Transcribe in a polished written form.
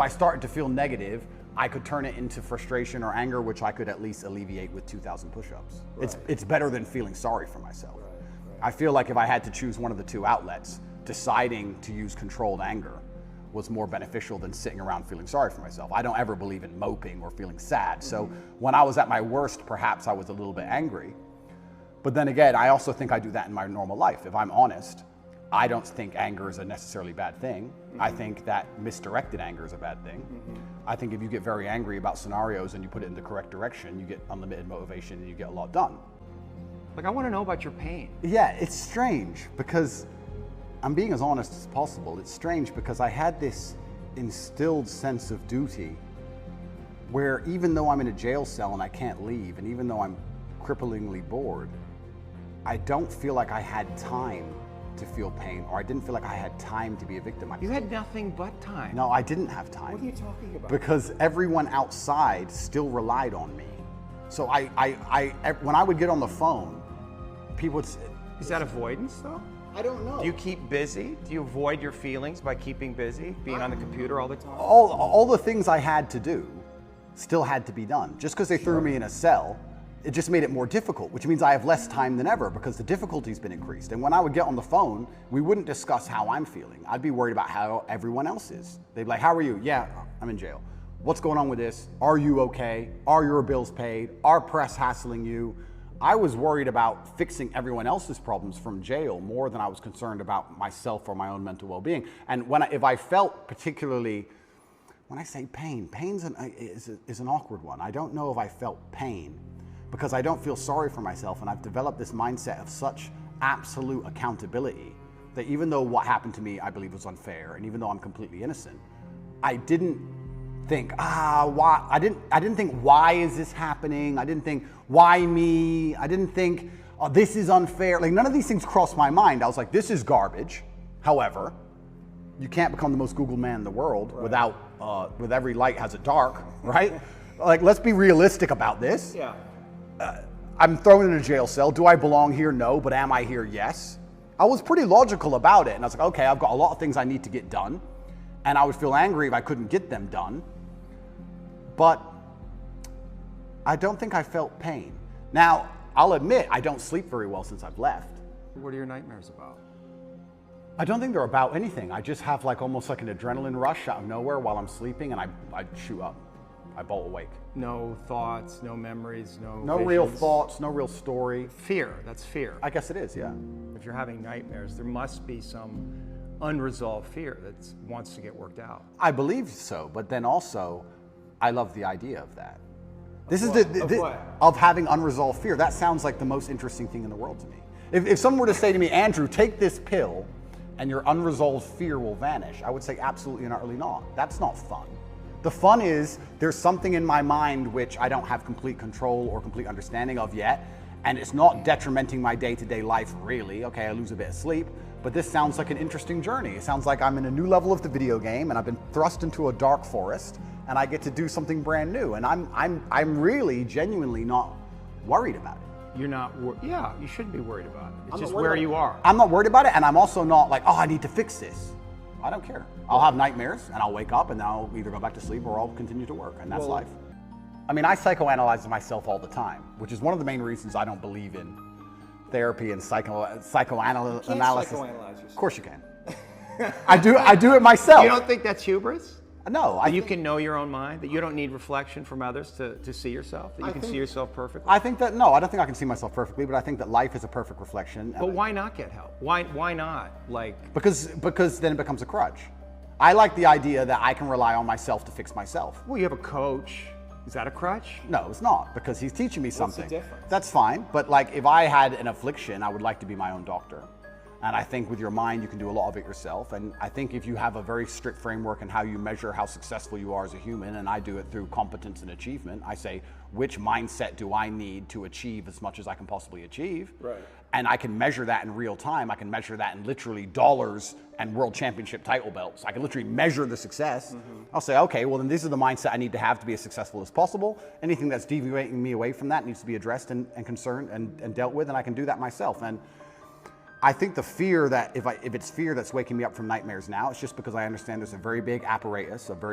I started to feel negative, I could turn it into frustration or anger, which I could at least alleviate with 2,000 push-ups. Right. It's better than feeling sorry for myself. Right, right. I feel like if I had to choose one of the two outlets, deciding to use controlled anger was more beneficial than sitting around feeling sorry for myself. I don't ever believe in moping or feeling sad. So when I was at my worst, perhaps I was a little bit angry. But then again, I also think I do that in my normal life. If I'm honest, I don't think anger is a necessarily bad thing. I think that misdirected anger is a bad thing. I think if you get very angry about scenarios and you put it in the correct direction, you get unlimited motivation and you get a lot done. Like, I want to know about your pain. Yeah, it's strange because I'm being as honest as possible. It's strange because I had this instilled sense of duty where even though I'm in a jail cell and I can't leave, and even though I'm cripplingly bored, I don't feel like I had time to feel pain, or I didn't feel like I had time to be a victim. You had nothing but time. No, I didn't have time. What are you talking about? Because everyone outside still relied on me. So when I would get on the phone, people would say, Is that avoidance, though? I don't know. Do you keep busy? Do you avoid your feelings by keeping busy, being on the computer all the time? All the things I had to do still had to be done. Just because they threw me in a cell, it just made it more difficult, which means I have less time than ever because the difficulty's been increased. And when I would get on the phone, we wouldn't discuss how I'm feeling. I'd be worried about how everyone else is. They'd be like, how are you? Yeah, I'm in jail. What's going on with this? Are you okay? Are your bills paid? Are press hassling you? I was worried about fixing everyone else's problems from jail more than I was concerned about myself or my own mental well-being. And if I felt particularly, when I say pain is an awkward one. I don't know if I felt pain because I don't feel sorry for myself, and I've developed this mindset of such absolute accountability that even though what happened to me I believe was unfair, and even though I'm completely innocent, I didn't think, why? I didn't think, why is this happening? I didn't think, why me? I didn't think, oh, this is unfair. Like, none of these things crossed my mind. I was like, this is garbage. However, you can't become the most Googled man in the world with every light has a dark, right? Like, let's be realistic about this. Yeah. I'm thrown in a jail cell. Do I belong here? No. But am I here? Yes. I was pretty logical about it. And I was like, okay, I've got a lot of things I need to get done. And I would feel angry if I couldn't get them done. But I don't think I felt pain. Now, I'll admit, I don't sleep very well since I've left. What are your nightmares about? I don't think they're about anything. I just have almost like an adrenaline rush out of nowhere while I'm sleeping, and I shoot up. I bolt awake. No thoughts, no memories, no visions. Real thoughts, no real story. Fear, that's fear. I guess it is, yeah. If you're having nightmares, there must be some unresolved fear that wants to get worked out. I believe so, but then also, I love the idea of that. Of having unresolved fear. That sounds like the most interesting thing in the world to me. If someone were to say to me, Andrew, take this pill and your unresolved fear will vanish, I would say absolutely and utterly not. That's not fun. The fun is there's something in my mind which I don't have complete control or complete understanding of yet, and it's not detrimenting my day-to-day life really. Okay, I lose a bit of sleep, but this sounds like an interesting journey. It sounds like I'm in a new level of the video game and I've been thrust into a dark forest and I get to do something brand new, and I'm really genuinely not worried about it. You're not, yeah, you shouldn't be worried about it. It's just where you are. I'm not worried about it, and I'm also not like, oh, I need to fix this. I don't care. I'll have nightmares and I'll wake up and I'll either go back to sleep or I'll continue to work, and that's life. I mean, I psychoanalyze myself all the time, which is one of the main reasons I don't believe in therapy and psychoanalysis. You can't psychoanalyze yourself. Of course you can. I do it myself. You don't think that's hubris? No. You can know your own mind, that you don't need reflection from others to see yourself, that you can see yourself perfectly? I think that, no, I don't think I can see myself perfectly, but I think that life is a perfect reflection. But why not get help? Why not? Because then it becomes a crutch. I like the idea that I can rely on myself to fix myself. Well, you have a coach. Is that a crutch? No, it's not, because he's teaching me something. What's the difference? That's fine, but if I had an affliction, I would like to be my own doctor. And I think with your mind, you can do a lot of it yourself. And I think if you have a very strict framework in how you measure how successful you are as a human, and I do it through competence and achievement, I say, which mindset do I need to achieve as much as I can possibly achieve? Right. And I can measure that in real time. I can measure that in literally dollars and world championship title belts. I can literally measure the success. I'll say, okay, well then this is the mindset I need to have to be as successful as possible. Anything that's deviating me away from that needs to be addressed and concerned and dealt with, and I can do that myself. And I think the fear that if it's fear that's waking me up from nightmares now, it's just because I understand there's a very big apparatus, a very